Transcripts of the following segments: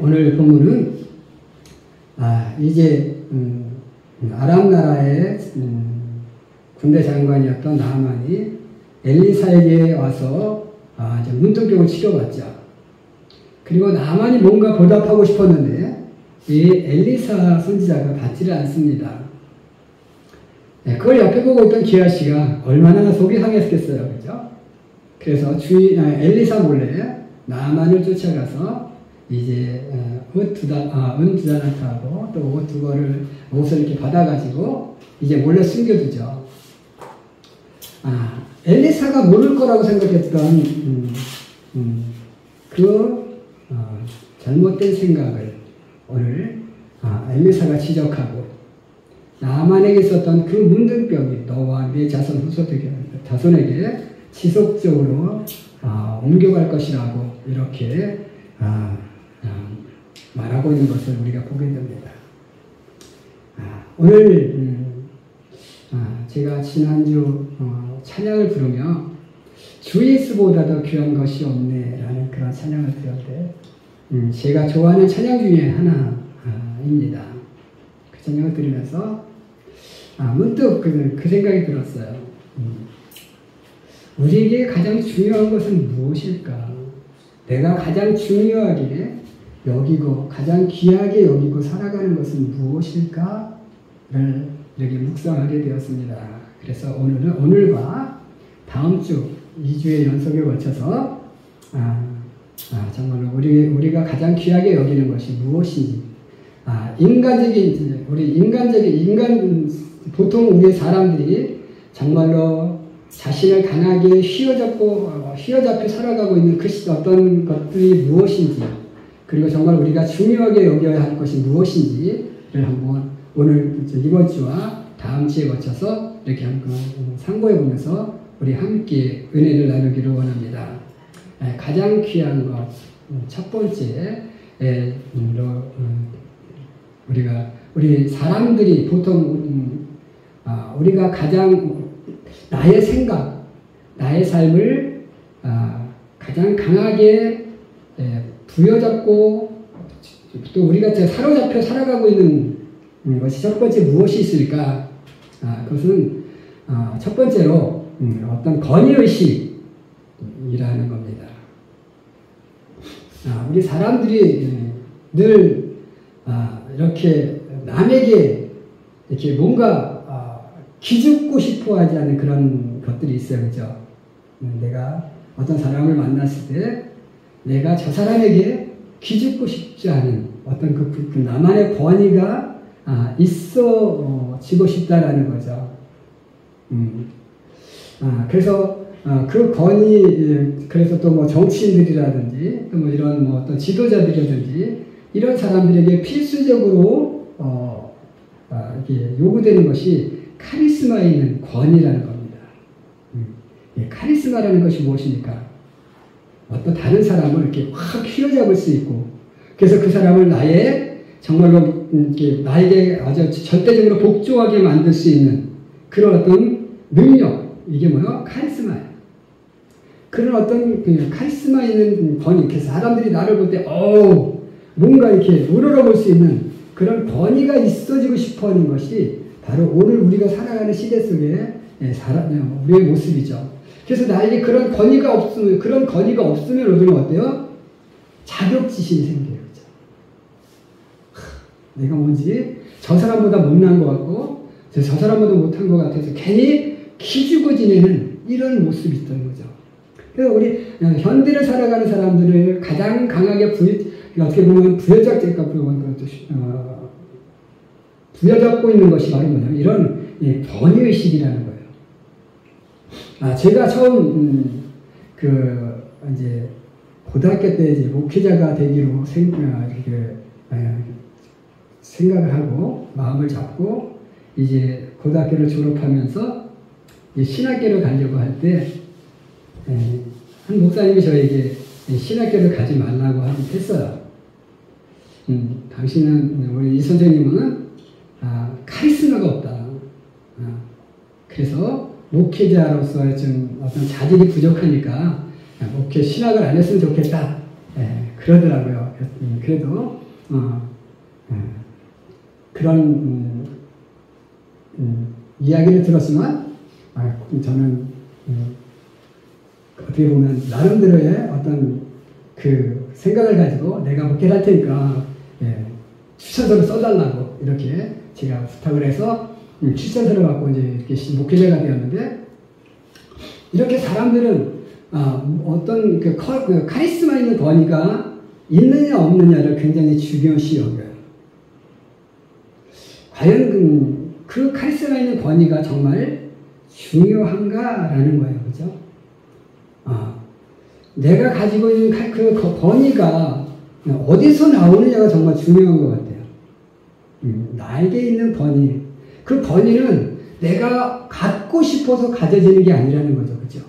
오늘 본문은 이제 아람 나라의 군대 장관이었던 나아만이 엘리사에게 와서 이제 문둥병을 치료받죠. 그리고 나아만이 뭔가 보답하고 싶었는데 이 엘리사 선지자가 받지를 않습니다. 그걸 옆에 보고 있던 기하시가 얼마나 속이 상했겠어요, 그죠? 그래서 엘리사 몰래 나아만을 쫓아가서 이제 은 두 다나타하고 또 옷 두 벌을 옷을 이렇게 받아가지고 이제 몰래 숨겨두죠. 엘리사가 모를 거라고 생각했던 잘못된 생각을 오늘 엘리사가 지적하고 나아만에게 있었던 그 문둥병이 너와 네 자손 자손에게 지속적으로 옮겨갈 것이라고 이렇게 말하고 있는 것을 우리가 보게 됩니다. 오늘 제가 지난주 찬양을 부르며 주 예수보다 더 귀한 것이 없네 라는 그런 찬양을 들었는데 제가 좋아하는 찬양 중에 하나입니다. 그 찬양을 들으면서 문득 그 생각이 들었어요. 우리에게 가장 중요한 것은 무엇일까? 내가 가장 중요하게 여기고 가장 귀하게 여기고 살아가는 것은 무엇일까를 이렇게 묵상하게 되었습니다. 그래서 오늘과 다음 주 2주의 연속에 걸쳐서 정말로 우리가 가장 귀하게 여기는 것이 무엇인지 보통 우리 사람들이 정말로 자신을 강하게 휘어잡혀 살아가고 있는 어떤 것들이 무엇인지, 그리고 정말 우리가 중요하게 여겨야 할 것이 무엇인지를 한번 오늘 이번 주와 다음 주에 거쳐서 이렇게 한번 상고해 보면서 우리 함께 은혜를 나누기를 원합니다. 가장 귀한 것, 첫 번째, 우리 사람들이 보통 우리가 가장 나의 생각, 나의 삶을 가장 강하게 부여잡고 또 우리가 사로잡혀 살아가고 있는 것이 첫 번째 무엇이 있을까? 그것은 첫 번째로 어떤 권위의식이라는 겁니다. 우리 사람들이 늘 이렇게 남에게 이렇게 뭔가 기죽고 싶어 하지 않는 그런 것들이 있어요. 그죠? 내가 어떤 사람을 만났을 때 내가 저 사람에게 기죽고 싶지 않은 어떤 그 나만의 권위가 있어지고 싶다라는 거죠. 그래서 그 권위, 그래서 또 뭐 정치인들이라든지 또 뭐 이런 뭐 어떤 지도자들이라든지 이런 사람들에게 필수적으로 이렇게 요구되는 것이 카리스마 있는 권위라는 겁니다. 카리스마라는 것이 무엇입니까? 어떤 다른 사람을 이렇게 확 휘어잡을 수 있고, 그래서 그 사람을 정말로 나에게 아주 절대적으로 복종하게 만들 수 있는 그런 어떤 능력, 이게 뭐예요? 카리스마예요. 그런 어떤 카리스마 있는 권위, 그래서 사람들이 나를 볼 때, 뭔가 이렇게 우러러볼 수 있는 그런 권위가 있어지고 싶어 하는 것이 바로 오늘 우리가 살아가는 시대 속에 우리의 모습이죠. 그래서 나에게 그런 권위가 없으면 우리는 어때요? 자격지심이 생겨요. 그렇죠? 내가 뭔지 저 사람보다 못난 것 같고 저 사람보다 못한 것 같아서 괜히 기죽어 지내는 이런 모습이 있던 거죠. 그래서 우리 현대를 살아가는 사람들을 가장 강하게 어떻게 보면 부여잡고 있는 것이 바로 뭐냐면 이런 권위의식이라는 거예요. 제가 처음 이제 고등학교 때 이제 목회자가 되기로 생각을 하고 마음을 잡고 이제 고등학교를 졸업하면서 신학교를 가려고 할 때 한 목사님이 저에게 신학교를 가지 말라고 했어요. 당신은 우리 이 선생님은 카리스마가 없다. 그래서 목회자로서의 좀 어떤 자질이 부족하니까 신학을 안 했으면 좋겠다. 그러더라고요. 그래도 그런 이야기를 들었지만 저는 어떻게 보면 나름대로의 어떤 그 생각을 가지고 내가 목회를 할 테니까 추천서를 써달라고 이렇게 제가 부탁을 해서 추천서를 갖고 이제 이렇게 목회자가 되었는데, 이렇게 사람들은 어떤 그 카리스마 있는 권위가 있느냐 없느냐를 굉장히 중요시 여겨요. 과연 그 카리스마 있는 권위가 정말 중요한가라는 거예요. 그죠? 내가 가지고 있는 그 권위가 어디서 나오느냐가 정말 중요한 것 같아요. 나에게 있는 권위. 그 권위는 내가 갖고 싶어서 가져지는 게 아니라는 거죠. 그죠?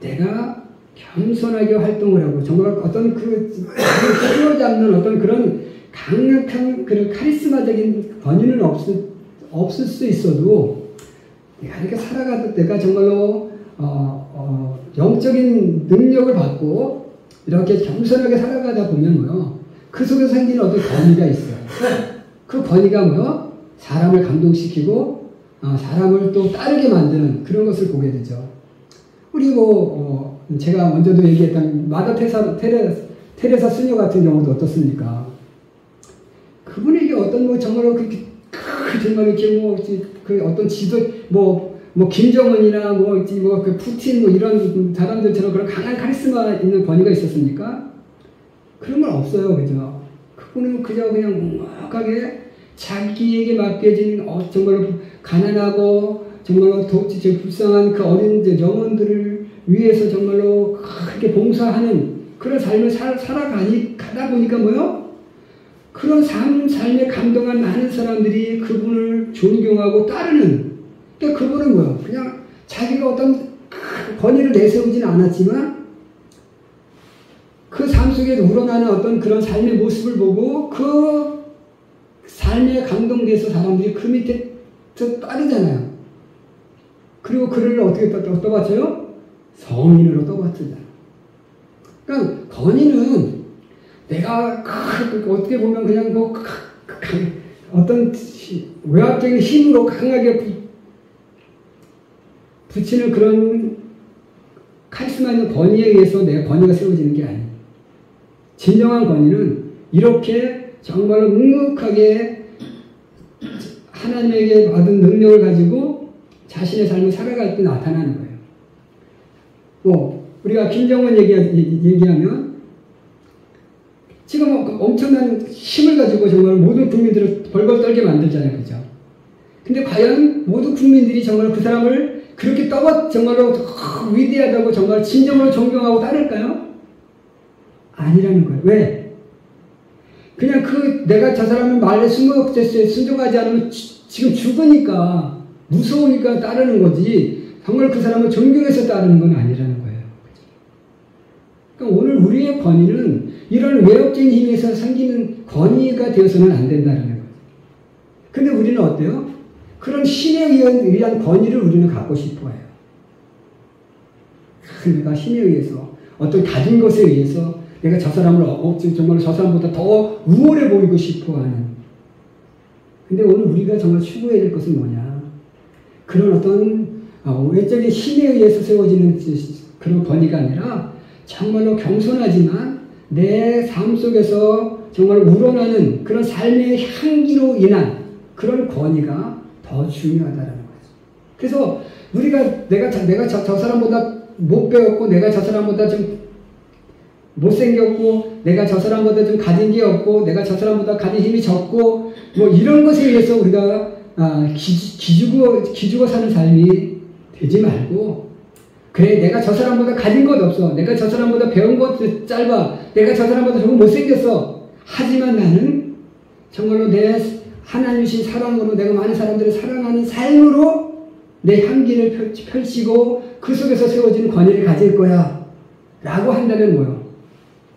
내가 겸손하게 활동을 하고 정말 어떤 휘어잡는 어떤 그런 강력한 그런 카리스마적인 권위는 없을 수 있어도 내가 이렇게 살아가도 내가 정말로 영적인 능력을 받고 이렇게 겸손하게 살아가다 보면 그 속에서 생기는 어떤 권위가 있어요. 그 권위가 사람을 감동시키고 사람을 또 따르게 만드는 그런 것을 보게 되죠. 그리고 제가 먼저도 얘기했던 마더 테레사 수녀 같은 경우도 어떻습니까? 그분에게 어떤 정말로 그렇게 정말 이렇게 그 어떤 지도 김정은이나 그 푸틴 이런 사람들처럼 그런 강한 카리스마 있는 권위가 있었습니까? 그런 건 없어요, 그죠? 그분은 그저 그냥 묵묵하게 자기에게 맡겨진 정말로 가난하고 정말로 불쌍한 그 어린 영혼들을 위해서 정말로 그렇게 봉사하는 그런 삶을 살아가다 보니까 그런 삶에 감동한 많은 사람들이 그분을 존경하고 따르는. 그러니까 그분은 그냥 자기가 어떤 권위를 내세우지는 않았지만 그 삶 속에 우러나는 어떤 그런 삶의 모습을 보고 그 삶에 감동돼서 사람들이 그 밑에 따르잖아요. 그리고 그를 어떻게 떠받쳐요? 성인으로 떠받치잖아요. 그러니까 권위는 내가 어떻게 보면 그냥 어떤 외압적인 힘으로 강하게 붙이는 그런 카리스마 있는 권위에 의해서 내 권위가 세워지는 게 아니에요. 진정한 권위는 이렇게 정말로 묵묵하게 하나님에게 받은 능력을 가지고 자신의 삶을 살아갈 때 나타나는 거예요. 우리가 김정은 얘기하면 지금 엄청난 힘을 가지고 정말 모든 국민들을 벌벌 떨게 만들잖아요. 그죠? 근데 과연 모든 국민들이 정말 그 사람을 그렇게 정말로 위대하다고 정말 진정으로 존경하고 따를까요? 아니라는 거예요. 왜? 그냥 내가 저 사람의 말에 순종하지 않으면 지금 죽으니까, 무서우니까 따르는 거지, 정말 그 사람을 존경해서 따르는 건 아니라는 거예요. 그러니까 오늘 우리의 권위는 이런 외역적인 힘에서 생기는 권위가 되어서는 안 된다는 거예요. 근데 우리는 어때요? 그런 힘에 의한 권위를 우리는 갖고 싶어 해요. 내가 힘에 의해서, 어떤 가진 것에 의해서 내가 저 사람을 정말 저 사람보다 더 우월해 보이고 싶어 하는. 근데 오늘 우리가 정말 추구해야 될 것은 뭐냐? 그런 어떤 외적인 힘에 의해서 세워지는 그런 권위가 아니라 정말로 겸손하지만 내 삶 속에서 정말 우러나는 그런 삶의 향기로 인한 그런 권위가 더 중요하다는 거죠. 그래서 내가 저 사람보다 못 배웠고, 내가 저 사람보다 좀 못생겼고, 내가 저 사람보다 좀 가진 게 없고, 내가 저 사람보다 가진 힘이 적고, 이런 것에 의해서 우리가 기죽어 사는 삶이 되지 말고, 그래, 내가 저 사람보다 가진 것 없어, 내가 저 사람보다 배운 것 짧아, 내가 저 사람보다 조금 못생겼어, 하지만 나는 정말로 내 하나님 주신 사랑으로 내가 많은 사람들을 사랑하는 삶으로 내 향기를 펼치고 그 속에서 세워지는 권위를 가질 거야 라고 한다면 뭐요?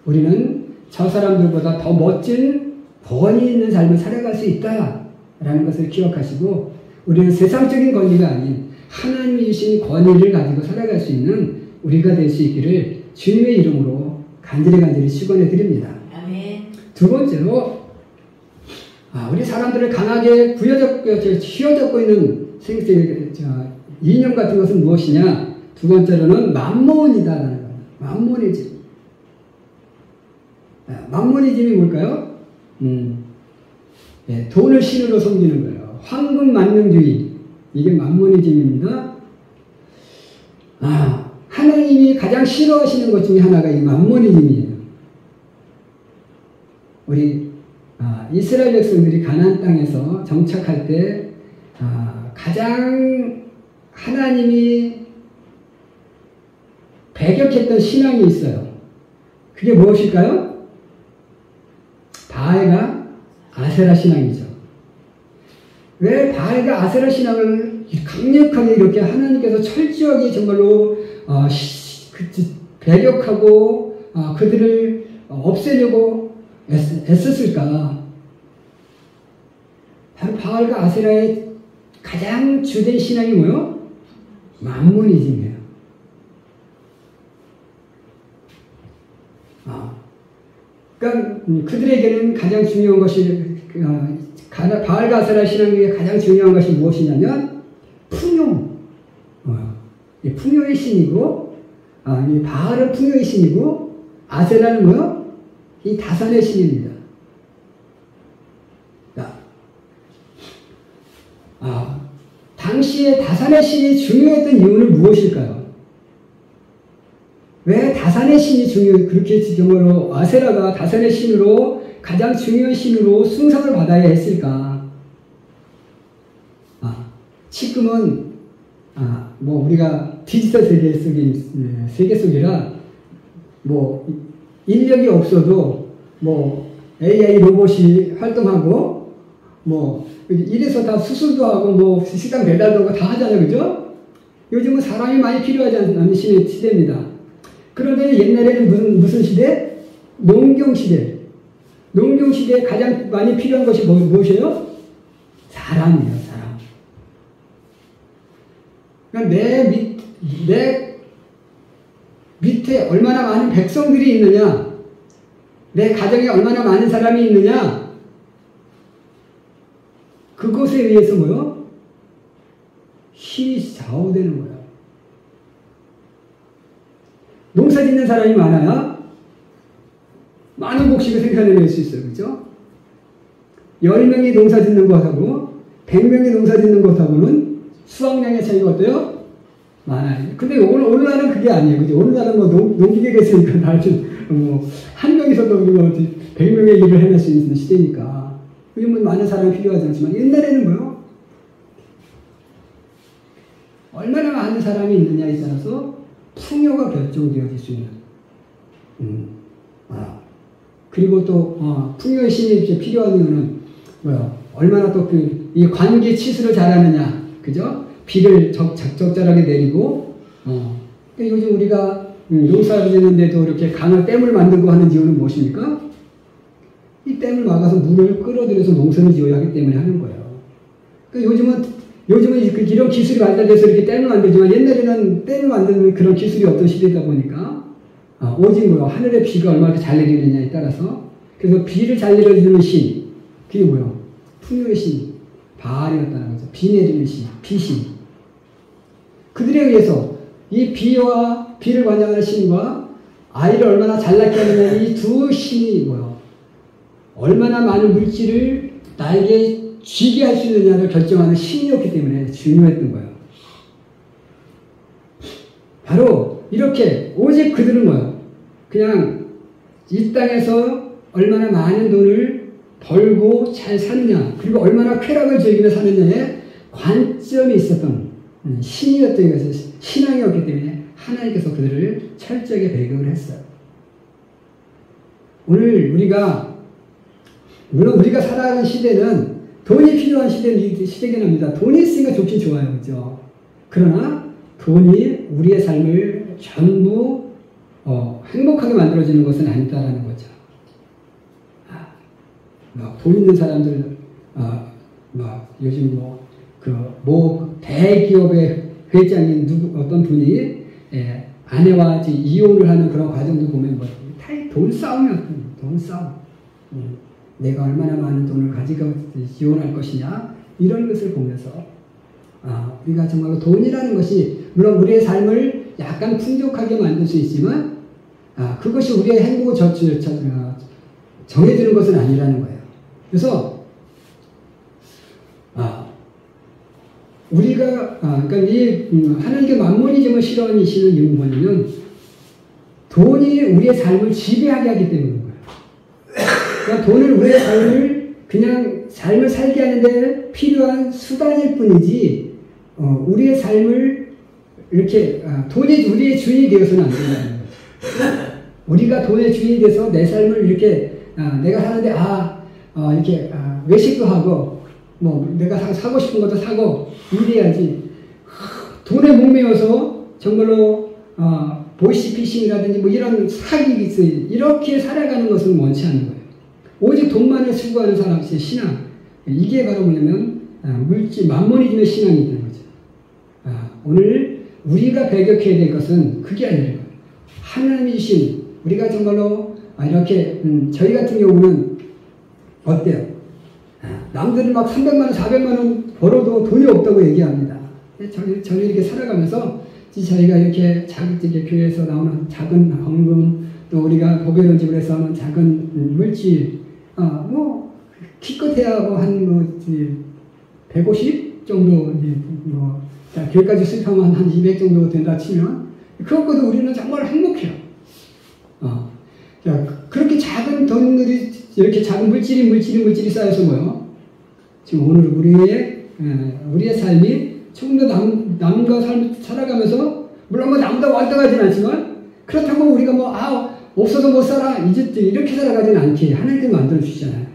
우리는 저 사람들보다 더 멋진 권위 있는 삶을 살아갈 수 있다라는 것을 기억하시고, 우리는 세상적인 권위가 아닌 하나님이 주신 권위를 가지고 살아갈 수 있는 우리가 될 수 있기를 주님의 이름으로 간절히 축원해 드립니다. 아멘. 두 번째로 우리 사람들을 강하게 휘어잡고 있는 이념 같은 것은 무엇이냐? 두 번째로는 만몬이다라는 거예요. 만모니즘. 만모니즘이 뭘까요? 돈을 신으로 섬기는 거예요. 황금만능주의. 이게 만모니즘입니다. 하나님이 가장 싫어하시는 것 중에 하나가 이 만모니즘이에요. 우리 이스라엘 백성들이 가나안 땅에서 정착할 때 가장 하나님이 배격했던 신앙이 있어요. 그게 무엇일까요? 바알과 아세라 신앙이죠. 왜 바알과 아세라 신앙을 강력하게 이렇게 하나님께서 철저하게 정말로 배격하고 그들을 없애려고 애썼을까? 바로 바알과 아세라의 가장 주된 신앙이 뭐요? 만모니즘이에요. 그러니까 그들에게는 가장 중요한 것이 바알과 아세라 신앙 중에 가장 중요한 것이 무엇이냐면 풍요. 이 풍요의 신이고, 이 바알은 풍요의 신이고, 아세라는 뭐요? 이 다산의 신입니다. 당시에 다산의 신이 중요했던 이유는 무엇일까요? 왜 다산의 신이 그렇게 정말로 아세라가 다산의 신으로 가장 중요한 신으로 숭상을 받아야 했을까? 지금은 뭐 우리가 디지털 세계 속이라 뭐 인력이 없어도 뭐 AI 로봇이 활동하고 뭐 이래서 다 수술도 하고 뭐 식당 배달도 하고 다 하잖아요, 그죠? 요즘은 사람이 많이 필요하지 않는 시대입니다. 그런데 옛날에는 무슨 시대? 농경 시대. 농경 시대에 가장 많이 필요한 것이 무엇이에요? 사람이에요, 사람. 그러니까 내 밑에 얼마나 많은 백성들이 있느냐, 내 가정에 얼마나 많은 사람이 있느냐, 그것에 의해서 뭐요? 힘이 좌우되는 거예요. 농사 짓는 사람이 많아야 많은 곡식을 생산해낼 수 있어요. 그죠? 10명이 농사 짓는 것하고 100명이 농사 짓는 것하고는 수확량의 차이가 어때요? 많아요. 근데 오늘날은 그게 아니에요. 그죠? 오늘날은 뭐 농기계가 있으니까 한 명이서도 100명의 일을 해낼 수 있는 시대니까. 요즘은 많은 사람이 필요하지 않지만 옛날에는 뭐요? 얼마나 많은 사람이 있느냐에 따라서 풍요가 결정되어질 수 있는. 그리고 또 풍요의 신이 필요한 이유는 뭐요? 얼마나 또 이 관계 치수를 잘하느냐, 그죠? 비를 적절하게 내리고. 요즘 우리가 농사를 짓는데도 이렇게 댐을 만들고 하는 이유는 무엇입니까? 이 댐을 막아서 물을 끌어들여서 농사를 지어야 하기 때문에 하는 거예요. 그러니까 요즘은 이런 기술이 발달돼서 이렇게 댐을 만들지만 옛날에는 댐을 만드는 그런 기술이 없던 시대다 보니까 오직 하늘의 비가 얼마나 잘 내리느냐에 따라서 그래서 비를 잘 내려주는 신, 그게 뭐예요? 풍요의 신, 바알이었다는 거죠. 비 내리는 신, 비신. 그들에 의해서 이 비를 관장하는 신과 아이를 얼마나 잘 낳게 하느냐, 이 두 신이 뭐예요? 얼마나 많은 물질을 나에게 쥐게 할 수 있느냐를 결정하는 신이었기 때문에 중요했던 거예요. 바로 이렇게 오직 그들은 뭐예요? 그냥 이 땅에서 얼마나 많은 돈을 벌고 잘 사느냐, 그리고 얼마나 쾌락을 즐기며 사느냐에 관점이 있었던 신이었던 것이 신앙이었기 때문에 하나님께서 그들을 철저하게 배격을 했어요. 오늘 물론 우리가 살아가는 시대는 돈이 필요한 시대긴 합니다. 돈이 있으니까 좋긴 좋아요. 그죠? 그러나 돈이 우리의 삶을 전부 행복하게 만들어주는 것은 아니다라는 거죠. 돈 있는 사람들, 요즘 대기업의 회장인 어떤 분이 아내와 이혼을 하는 그런 과정도 보면 다 돈 싸움. 내가 얼마나 많은 돈을 가지고 지원할 것이냐 이런 것을 보면서 우리가 정말로 돈이라는 것이 물론 우리의 삶을 약간 풍족하게 만들 수 있지만 그것이 우리의 행복을 정해주는 것은 아니라는 거예요. 그래서 우리가 그러니까 이 하나님께 만모니즘을 실현이시는 이유는 뭐냐면 돈이 우리의 삶을 지배하게 하기 때문인 거예요. 그러니까 돈은 우리의 삶을 그냥 삶을 살게 하는데 필요한 수단일 뿐이지 우리의 삶을 이렇게 돈이 우리의 주인이 되어서는 안 된다는 거예요. 우리가 돈의 주인이 돼서 내 삶을 이렇게 내가 사는데 이렇게 외식도 하고 뭐 내가 사고 싶은 것도 사고 이래야지 돈에 목매어서 정말로 보이시피싱이라든지 뭐 이런 사기가 있어요. 이렇게 살아가는 것은 원치 않는 거예요. 오직 돈만을 추구하는 사람의 신앙 이게 바로 뭐냐면 만모니즘의 신앙이 되는 거죠. 오늘 우리가 배격해야 될 것은 그게 아니에요. 하나님이 주신 우리가 정말로 이렇게 저희 같은 경우는 어때요? 남들은 막 300만 원, 400만 원 벌어도 돈이 없다고 얘기합니다. 저는 이렇게 살아가면서 저희가 이렇게 교회에서 나오는 작은 헌금 또 우리가 보배론 집에서 하는 작은 물질 뭐 기껏해야 뭐 한 150 정도 교회까지 수입하면 한 200 정도 된다 치면 그것보다 우리는 정말 행복해요. 그렇게 작은 돈들이 이렇게 작은 물질이 쌓여서 뭐요? 지금 오늘 우리의 삶이 조금 더 남과 살아가면서 물론 뭐 남보다 완등하진 않지만 그렇다고 우리가 뭐 없어도 못 살아 이제 이렇게 살아가진 않게 하나님께서 만들어 주시잖아요.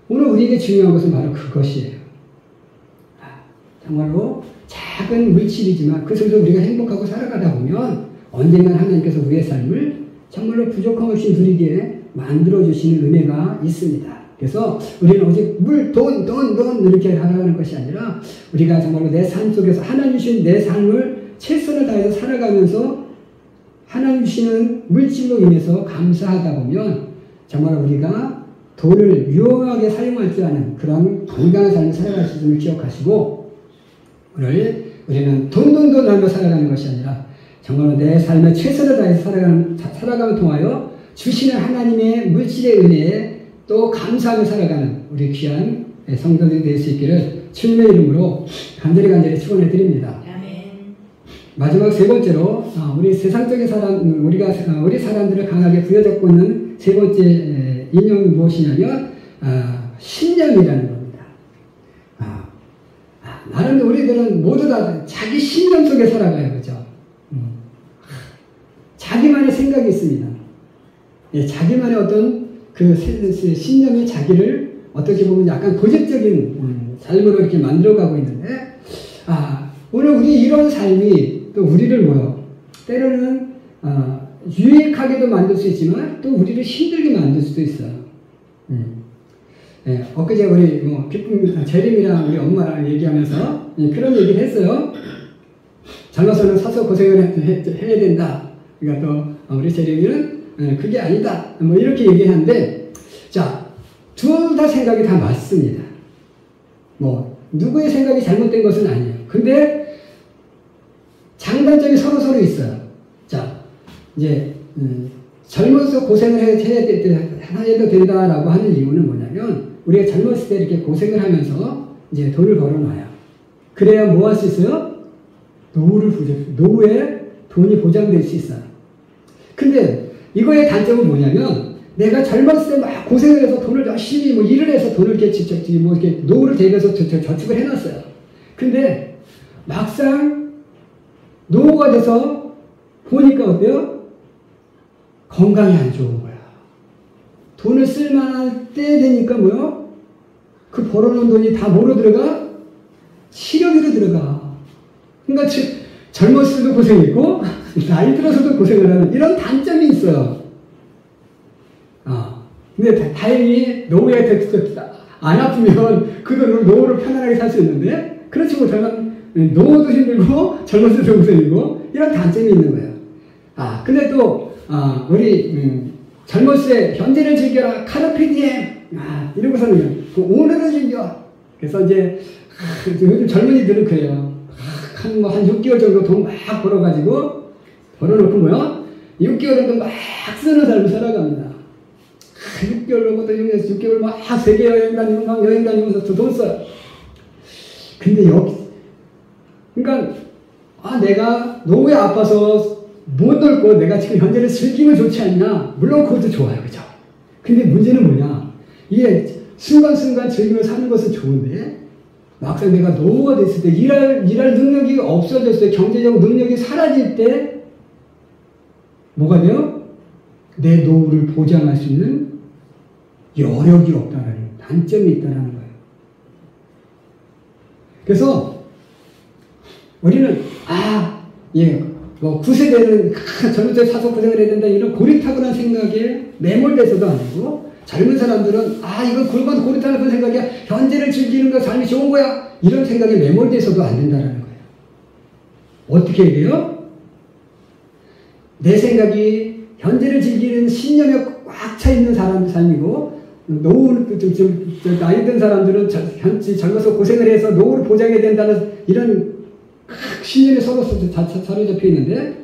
오늘 우리에게 중요한 것은 바로 그것이에요. 정말로 작은 물질이지만 그 속에서 우리가 행복하고 살아가다 보면 언젠가 하나님께서 우리의 삶을 정말로 부족함 없이 누리게 만들어주시는 은혜가 있습니다. 그래서 우리는 오직 돈 이렇게 살아가는 것이 아니라 우리가 정말로 내 삶 속에서 하나님 주신 내 삶을 최선을 다해서 살아가면서 하나님 주시는 물질로 인해서 감사하다 보면 정말 우리가 돈을 유용하게 사용할 줄 아는 그런 건강한 삶을 살아갈 수 있음을 기억하시고 오늘 우리는 돈 하며 살아가는 것이 아니라 정말로 내 삶에 최선을 다해서 살아감을 통하여 주시는 하나님의 물질의 은혜에 또 감사하며 살아가는 우리 귀한 성도들이 될 수 있기를 주님의 이름으로 간절히 축원해 드립니다. 마지막 세 번째로 우리 세상적인 사람 우리 사람들을 강하게 부여잡고 있는 세 번째 인형이 무엇이냐면 신념이라는 겁니다. 나름 우리들은 모두 다 자기 신념 속에 살아가요, 그죠? 자기만의 생각이 있습니다. 자기만의 어떤 그 신념이 자기를 어떻게 보면 약간 고집적인 삶으로 이렇게 만들어가고 있는데, 오늘 우리 이런 삶이 또 우리를 때로는 유익하게도 만들 수 있지만 또 우리를 힘들게 만들 수도 있어요. 엊그제 우리 재림이랑 우리 엄마랑 얘기하면서 그런 얘기를 했어요. 젊어서는 서서 고생을 해야 된다. 그러니까 또 우리 재림이는 그게 아니다. 뭐 이렇게 얘기하는데, 자, 둘 다 생각이 다 맞습니다. 누구의 생각이 잘못된 것은 아니에요. 근데 장단점이 서로 있어요. 자, 이제 젊어서 고생을 해도 된다라고 하는 이유는 뭐냐면 우리가 젊었을 때 이렇게 고생을 하면서 이제 돈을 벌어놔요. 그래야 뭐 할 수 있어요? 노후에 돈이 보장될 수 있어요. 근데 이거의 단점은 뭐냐면 내가 젊었을 때 막 고생을 해서 돈을 열심히 일을 해서 돈을 이렇게 노후를 대비해서 저축을 해놨어요. 근데 막상 노후가 돼서 보니까 어때요? 건강이 안 좋은 거야. 돈을 쓸만할 때 되니까 그 벌어놓은 돈이 다 뭐로 들어가? 치료비로 들어가. 그러니까 젊었을 때도 고생했고 나이 들어서도 고생을 하는 이런 단점이 있어요. 근데 다행히 노후에 안 아프면 그 돈으로 노후를 편안하게 살 수 있는데 그렇지 못하면 노후도 힘들고 젊었을 때도 고생이고 이런 단점이 있는 거예요. 근데 또 우리 젊었을 때 현재를 즐겨라 카르페 디엠 이러고서는 오늘은 즐겨. 그래서 이제 요즘 젊은이들은 그래요. 한 6개월 정도 돈 막 벌어가지고 벌어놓고 뭐요? 6개월 정도 막 쓰는 삶을 살아갑니다. 6개월부터 6개월 막 세계 여행 다니고 막 여행 다니면서 돈 써요. 근데 그러니까 내가 노후에 아파서 못 놀고 내가 지금 현재를 즐기면 좋지 않냐? 물론 그것도 좋아요, 그죠? 근데 문제는 뭐냐? 이게 순간순간 즐기며 사는 것은 좋은데 막상 내가 노후가 됐을 때 일할 능력이 없어졌을 때 경제적 능력이 사라질 때 뭐가 돼요? 내 노후를 보장할 수 있는 여력이 없다는 단점이 있다는 거예요. 그래서 우리는 9세대는 젊을 때 사서 고생을 해야 된다 이런 고리타분한 생각에 매몰돼서도 안 되고 젊은 사람들은 이거 그건 고리타분한 생각이야. 현재를 즐기는 거 삶이 좋은 거야. 이런 생각에 매몰돼서도 안 된다는 거예요. 어떻게 해야 돼요? 내 생각이 현재를 즐기는 신념에 꽉 차 있는 삶이고 노후 나이 든 사람들은 젊어서 고생을 해서 노후를 보장해야 된다는 이런 신념이 서로 사로잡혀 있는데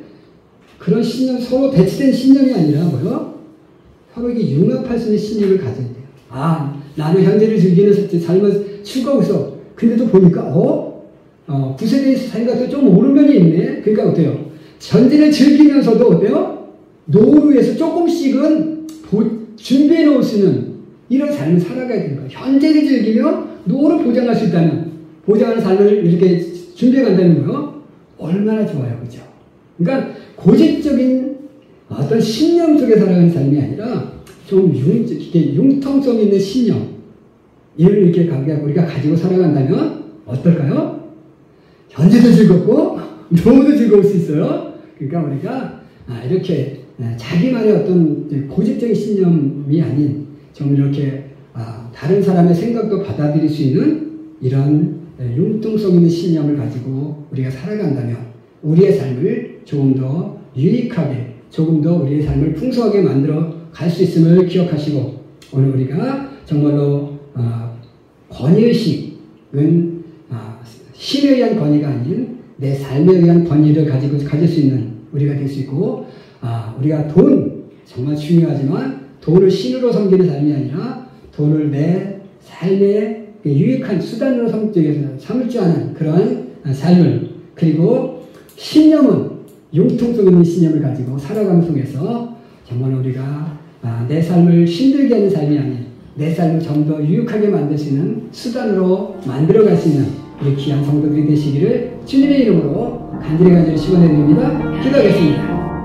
그런 신념 서로 대치된 신념이 아니라 뭐요? 서로 이게 융합할 수 있는 신념을 가져야 돼요. 나는 현재를 즐기는 삶을 추구하고 있어. 근데도 보니까 9세대의 생각도 좀 오른 면이 있네. 그러니까 어때요? 현재를 즐기면서도 어때요? 노후를 위해서 조금씩은 준비해 놓을 수 있는 이런 삶을 살아가야 되는 거예요. 현재를 즐기며 노후를 보장할 수 있다는 보장하는 삶을 이렇게 준비해 간다는 거요. 얼마나 좋아요. 그죠? 그러니까 고집적인 어떤 신념 속에 살아가는 삶이 아니라 좀 융통성 있는 신념 이를 이렇게 우리가 가지고 살아간다면 어떨까요? 현재도 즐겁고 노후도 즐거울 수 있어요. 그러니까 우리가 이렇게 자기만의 어떤 고집적인 신념이 아닌 좀 이렇게 다른 사람의 생각도 받아들일 수 있는 이런 융통성 있는 신념을 가지고 우리가 살아간다면 우리의 삶을 조금 더 유익하게 조금 더 우리의 삶을 풍성하게 만들어 갈 수 있음을 기억하시고 오늘 우리가 정말로 권위의식은 신에 의한 권위가 아닌 내 삶에 의한 권위를 가질 수 있는 우리가 될 수 있고 우리가 돈 정말 중요하지만 돈을 신으로 섬기는 삶이 아니라 돈을 내 삶의 유익한 수단으로 삼을 줄 아는 그런 삶을 그리고 신념은 융통성 있는 신념을 가지고 살아가는 속에서 정말 우리가 내 삶을 힘들게 하는 삶이 아닌 내 삶을 좀 더 유익하게 만들 수 있는 수단으로 만들어갈 수 있는 우리 귀한 성도들이 되시기를 주님의 이름으로 간절히 축원해 드립니다. 기도하겠습니다.